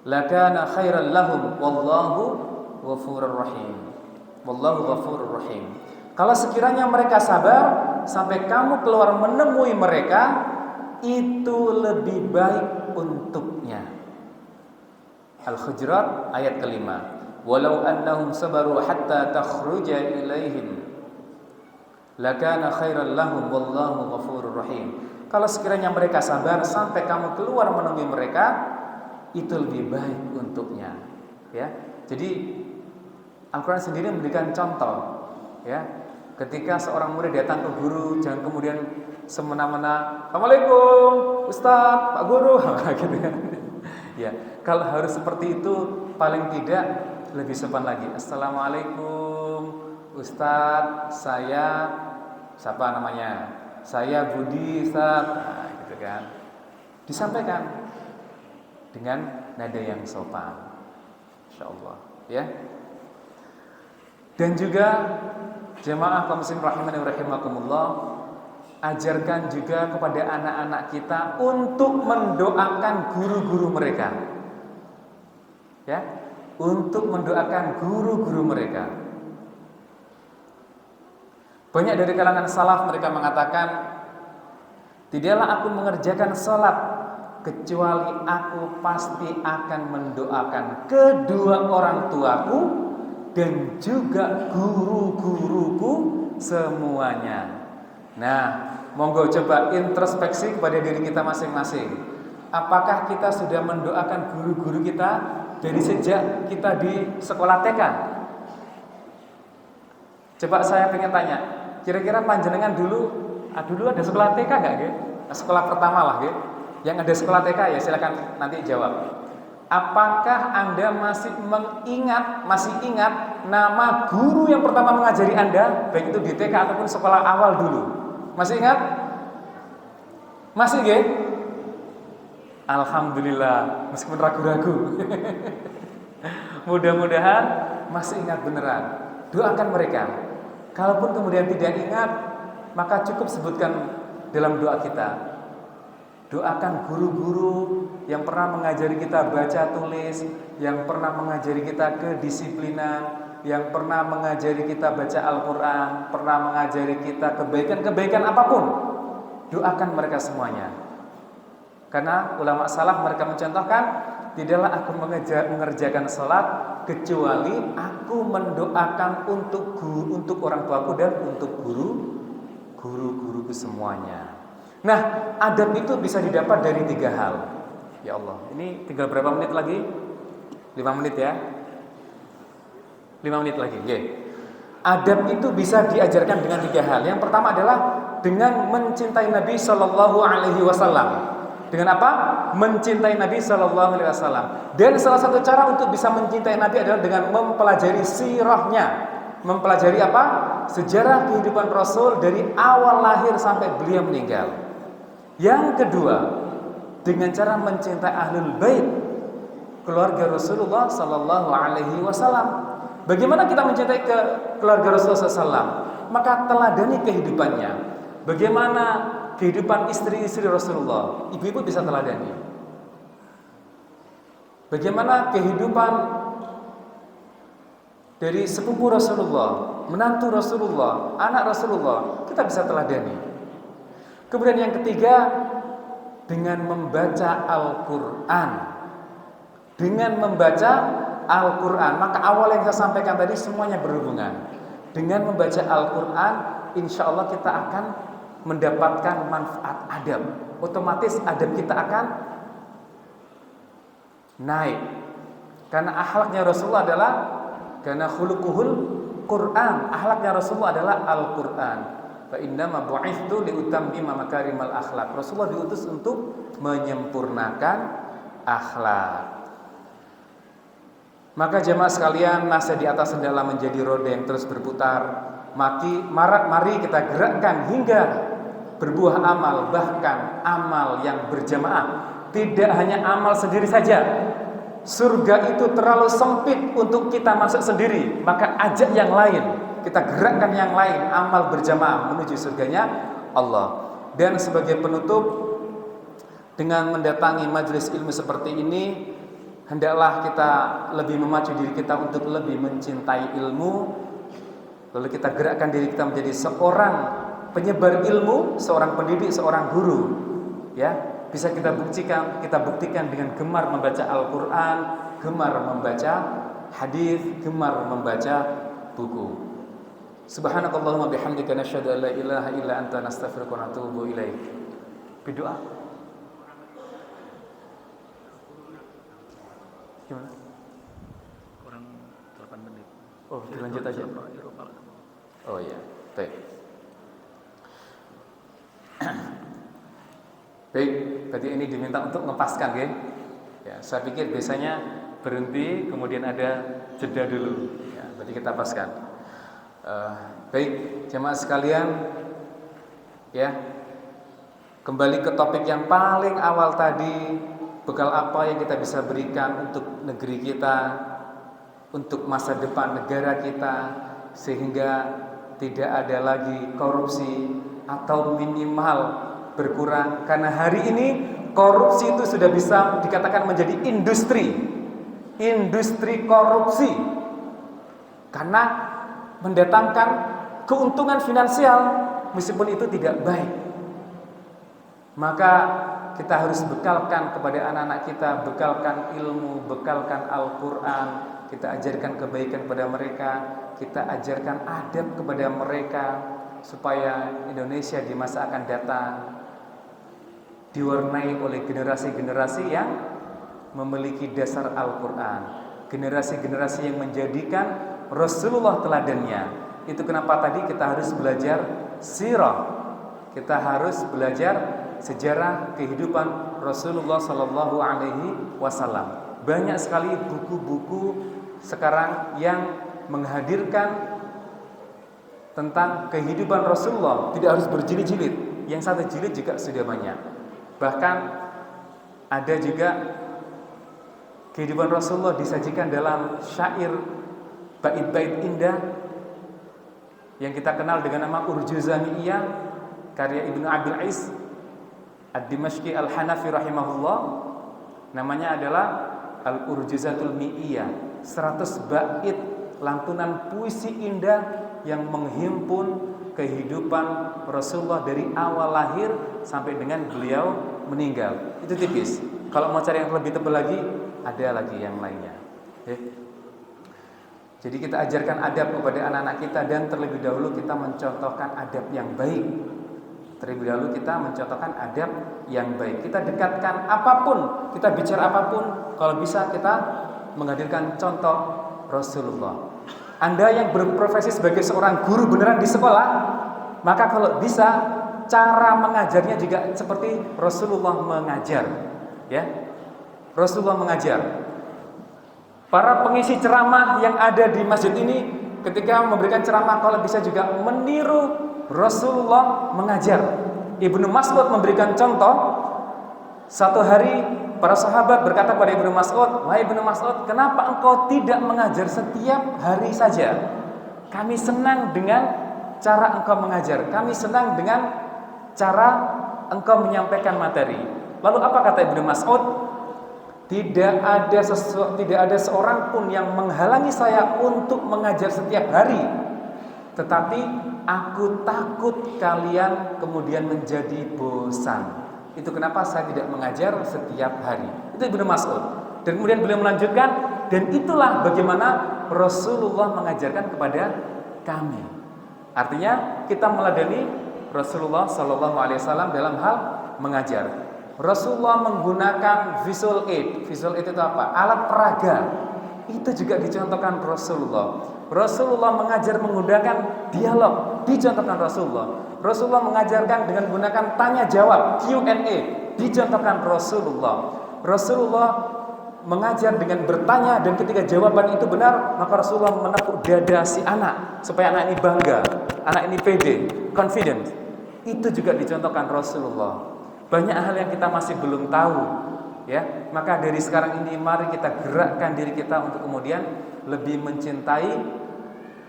lakana khairan lahum wallahu ghafurur rahim. Wallahu ghafurur rahim. Kalau sekiranya mereka sabar sampai kamu keluar menemui mereka, itu lebih baik untuknya. Al-Hujurat ayat kelima. Walau annahum sabaru hatta takhruja ilaihim lakana khairan lahum wallahu ghafurur rahim. Kalau sekiranya mereka sabar sampai kamu keluar menemui mereka, itu lebih baik untuknya. Ya. Jadi Al-Quran sendiri memberikan contoh, ya. Ketika seorang murid datang ke guru, jangan kemudian semena-mena, "Assalamualaikum, Ustaz, Pak Guru," gitu ya. Ya, kalau harus seperti itu paling tidak lebih sopan lagi. "Assalamualaikum, Ustaz, saya siapa namanya? Saya Budi, Ustaz." Nah, gitu kan. Disampaikan dengan nada yang sopan. Insyaallah, ya. Dan juga jemaah kaum muslimin rahimani wa rahimakumullah, ajarkan juga kepada anak-anak kita untuk mendoakan guru-guru mereka. Ya, untuk mendoakan guru-guru mereka. Banyak dari kalangan salaf mereka mengatakan, tidaklah aku mengerjakan salat kecuali aku pasti akan mendoakan kedua orang tuaku dan juga guru-guruku semuanya. Nah, monggo coba introspeksi kepada diri kita masing-masing. Apakah kita sudah mendoakan guru-guru kita dari sejak kita di sekolah TK? Coba saya pengen tanya, kira-kira panjenengan dulu ada sekolah TK enggak, Ge? Sekolah pertama lah, Ge. Yang ada sekolah TK ya silakan nanti jawab. Apakah Anda masih ingat nama guru yang pertama mengajari Anda, baik itu di TK ataupun sekolah awal dulu? Masih ingat? Masih, Ge? Alhamdulillah, meskipun ragu-ragu. Mudah-mudahan masih ingat beneran. Doakan mereka. Kalaupun kemudian tidak ingat, maka cukup sebutkan dalam doa kita. Doakan guru-guru yang pernah mengajari kita baca tulis, yang pernah mengajari kita kedisiplinan, yang pernah mengajari kita baca Al-Quran, pernah mengajari kita kebaikan-kebaikan apapun. Doakan mereka semuanya. Karena ulama salaf mereka mencontohkan, tidaklah aku mengerjakan salat kecuali aku mendoakan untuk orang tuaku dan untuk guru-guruku semuanya. Nah, adab itu bisa didapat dari 3 hal. Ya Allah, ini tinggal berapa menit lagi? 5 menit ya. 5 menit lagi. Oke. Adab itu bisa diajarkan dengan 3 hal. Yang pertama adalah dengan mencintai Nabi Shallallahu Alaihi Wasallam. Dengan apa? Mencintai Nabi Shallallahu Alaihi Wasallam. Dan salah satu cara untuk bisa mencintai Nabi adalah dengan mempelajari sirahnya. Mempelajari apa? Sejarah kehidupan Rasul dari awal lahir sampai beliau meninggal. Yang kedua, dengan cara mencintai ahlul bait, keluarga Rasulullah Sallallahu Alaihi Wasallam. Bagaimana kita mencintai keluarga Rasulullah SAW? Maka teladani kehidupannya. Bagaimana kehidupan istri-istri Rasulullah? Ibu-ibu bisa teladani. Bagaimana kehidupan dari sepupu Rasulullah, menantu Rasulullah, anak Rasulullah, kita bisa teladani. Kemudian yang ketiga, dengan membaca Al-Quran. Dengan membaca Al-Quran, maka awal yang saya sampaikan tadi semuanya berhubungan. Dengan membaca Al-Quran, insya Allah kita akan mendapatkan manfaat adab. Otomatis adab kita akan naik. Karena akhlaknya Rasulullah adalah karena khuluquhul Quran. Akhlaknya Rasulullah adalah Al-Quran. Fa innama bu'ithtu liutammima makarimal akhlak. Rasulullah diutus untuk menyempurnakan akhlak. Maka jemaah sekalian, nasihat di atas hendaklah menjadi roda yang terus berputar. Mari kita gerakkan hingga berbuah amal, bahkan amal yang berjamaah. Tidak hanya amal sendiri saja. Surga itu terlalu sempit untuk kita masuk sendiri, maka ajak yang lain, kita gerakkan yang lain, amal berjamaah menuju surganya Allah. Dan sebagai penutup, dengan mendatangi majelis ilmu seperti ini, hendaklah kita lebih memacu diri kita untuk lebih mencintai ilmu. Lalu kita gerakkan diri kita menjadi seorang penyebar ilmu, seorang pendidik, seorang guru. Ya, bisa kita buktikan dengan gemar membaca Al-Quran, gemar membaca hadis, gemar membaca buku. Subhanakallahumma bihamdika nasyhadu an la ilaha illa anta nastaghfiruka wa natubu ilaik. Berdoa. Gimana? Kurang 8 menit. Oh, dilanjut aja. Oh iya, baik. Baik, berarti ini diminta untuk ngepaskan ya. Ya, saya pikir biasanya berhenti kemudian ada jeda dulu. Ya, berarti kita paskan. Baik, jemaah sekalian, ya. Kembali ke topik yang paling awal tadi, bekal apa yang kita bisa berikan untuk negeri kita, untuk masa depan negara kita, sehingga tidak ada lagi korupsi atau minimal berkurang. Karena hari ini korupsi itu sudah bisa dikatakan menjadi industri korupsi, karena mendatangkan keuntungan finansial meskipun itu tidak baik. Maka kita harus bekalkan kepada anak-anak kita, bekalkan ilmu, bekalkan Al-Quran, kita ajarkan kebaikan kepada mereka, kita ajarkan adab kepada mereka, supaya Indonesia di masa akan datang diwarnai oleh generasi-generasi yang memiliki dasar Al-Quran, generasi-generasi yang menjadikan Rasulullah teladannya. Itu kenapa tadi kita harus belajar sirah, kita harus belajar sejarah kehidupan Rasulullah Sallallahu Alaihi Wasallam. Banyak sekali buku-buku sekarang yang menghadirkan tentang kehidupan Rasulullah, tidak harus berjilid-jilid, yang satu jilid juga sudah banyak. Bahkan ada juga kehidupan Rasulullah disajikan dalam syair bait-bait indah yang kita kenal dengan nama Urjuzaniyah, karya Ibnu Abil Is Ad-Dimashqi Al-Hanafi rahimahullah. Namanya adalah Al-Urjuzatul Mi'iyah, 100 bait lantunan puisi indah yang menghimpun kehidupan Rasulullah dari awal lahir sampai dengan beliau meninggal. Itu tipis. Kalau mau cari yang lebih tebal lagi, ada lagi yang lainnya. Jadi kita ajarkan adab kepada anak-anak kita, dan terlebih dahulu kita mencontohkan adab yang baik. Terlebih dahulu kita mencontohkan adab yang baik. Kita dekatkan apapun, kita bicara apapun, kalau bisa kita menghadirkan contoh Rasulullah. Anda yang berprofesi sebagai seorang guru beneran di sekolah, maka kalau bisa cara mengajarnya juga seperti Rasulullah mengajar, ya. Rasulullah mengajar. Para pengisi ceramah yang ada di masjid ini ketika memberikan ceramah kalau bisa juga meniru Rasulullah mengajar. Ibnu Mas'ud memberikan contoh. Satu hari para sahabat berkata pada Ibnu Mas'ud, "Wahai Ibnu Mas'ud, kenapa engkau tidak mengajar setiap hari saja? Kami senang dengan cara engkau mengajar. Kami senang dengan cara engkau menyampaikan materi." Lalu apa kata Ibnu Mas'ud? Tidak ada seorang pun yang menghalangi saya untuk mengajar setiap hari. Tetapi aku takut kalian kemudian menjadi bosan. Itu kenapa saya tidak mengajar setiap hari. Itu Ibnu Mas'ud. Dan kemudian beliau melanjutkan, dan itulah bagaimana Rasulullah mengajarkan kepada kami. Artinya kita meladani Rasulullah Sallallahu Alaihi Wasallam dalam hal mengajar. Rasulullah menggunakan visual aid. Visual aid itu apa? Alat peraga. Itu juga dicontohkan Rasulullah. Rasulullah mengajar menggunakan dialog, dicontohkan Rasulullah. Rasulullah mengajarkan dengan menggunakan tanya jawab, Q&A, dicontohkan Rasulullah. Rasulullah mengajar dengan bertanya, dan ketika jawaban itu benar, maka Rasulullah menepuk dada si anak supaya anak ini bangga. anak ini pede, confident. Itu juga dicontohkan Rasulullah. Banyak hal yang kita masih belum tahu, ya. Maka dari sekarang ini mari kita gerakkan diri kita untuk kemudian lebih mencintai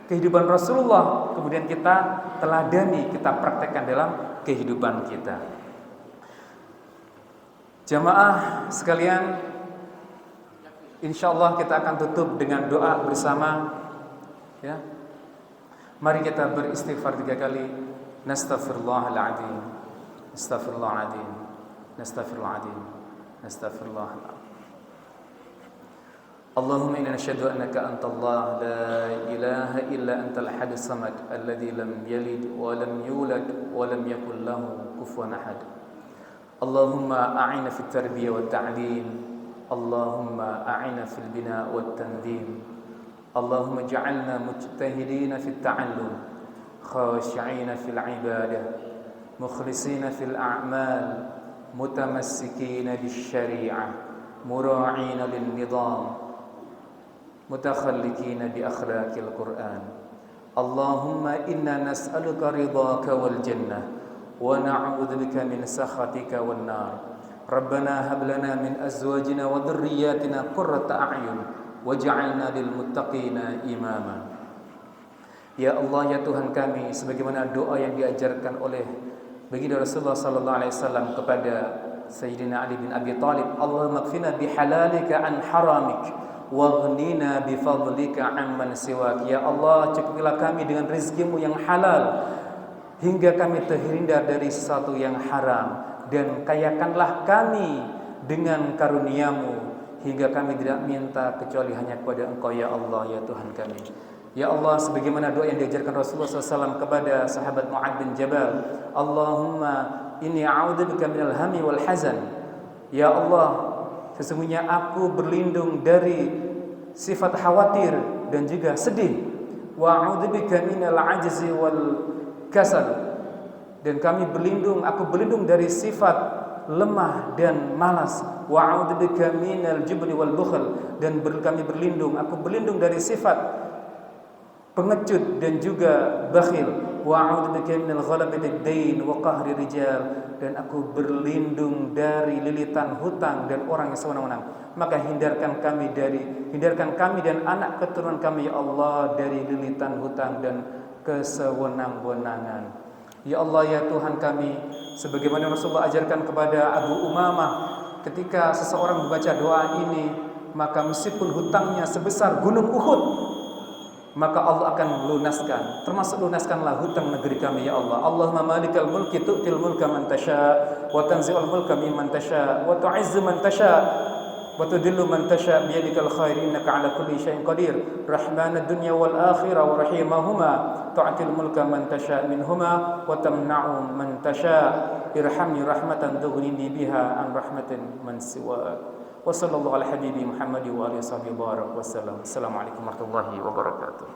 kehidupan Rasulullah, kemudian kita teladani, kita praktekkan dalam kehidupan kita. Jamaah sekalian, insyaallah kita akan tutup dengan doa bersama, ya. Mari kita beristighfar 3 kali. Nastaghfirullahaladzim, astaghfirullahaladzim, astaghfirullahaladzim, astaghfirullahaladzim. Allahumma inna nashhadu annaka antallah la ilaha illa antal ahadus samad alladzi lam yalid wa lam yulad wa lam yakul lahu kufuwan ahad. Allahumma a'inna fit tarbiyah wat ta'lim, Allahumma a'inna fil bina wat tanzim, Allahumma ij'alna mujtahidina fit ta'allum, khashi'ina fil ibadah, mukhlisina fil a'mal, mutamassikina bis syari'ah, mura'ina lin nizam, mutakhallikina bi akhlaqil Qur'an. Allahumma inna nas'aluka ridhaka wal jannah wa na'udzubika min sakhatika wan nar. Rabbana hab lana min azwajina wa dhurriyyatina qurrata a'yun waj'alna lil muttaqina imama. Ya Allah, ya Tuhan kami, sebagaimana doa yang diajarkan oleh baginda Rasulullah sallallahu alaihi wasallam kepada Sayyidina Ali bin Abi Thalib, Allahumma kfina bihalalika an haramik waghnina bifadlika amman siwak. Ya Allah, cukupilah kami dengan rezekimu yang halal hingga kami terhindar dari sesuatu yang haram, dan kayakanlah kami dengan karuniamu hingga kami tidak minta kecuali hanya kepada Engkau ya Allah, ya Tuhan kami. Ya Allah, sebagaimana doa yang diajarkan Rasulullah SAW kepada sahabat Mu'adz bin Jabal, Allahumma inni a'udzubika minal hammi wal hazan. Ya Allah, sesungguhnya aku berlindung dari sifat khawatir dan juga sedih. Wa a'udzubika minal ajzi wal kasal. Dan aku berlindung dari sifat lemah dan malas. Wa a'udzubika minal jubni wal bukhl. Dan aku berlindung dari sifat pengecut dan juga bakhil. Wa a'udzubika minal ghalabati ad-dain wa qahri rijal. Dan aku berlindung dari lilitan hutang dan orang yang sewenang-wenang. Maka hindarkan kami dan anak keturunan kami ya Allah dari lilitan hutang dan kesewenang-wenangan. Ya Allah, ya Tuhan kami, sebagaimana Rasulullah ajarkan kepada Abu Umamah, ketika seseorang membaca doa ini, maka meskipun hutangnya sebesar gunung Uhud, maka Allah akan melunaskan. Termasuk lunaskanlah hutang negeri kami ya Allah. Allahumma malikal mulki tu'til mulka man tasha wa tanzi'ul mulka mimman tasha wa tu'izzu man tasha wa tudillu man tasha biyadikal khair innaka ala kulli syai'in qadir. Rahmanad dunya wal akhirah wa rahimahuma tu'til mulka man tasha minhuma wa tamna'u man tasha. Irhamni rahmatan tughnini biha an rahmatin man siwa. Wa sallallahu ala habibi Muhammad wa alihi wasallam. Assalamualaikum warahmatullahi wabarakatuh.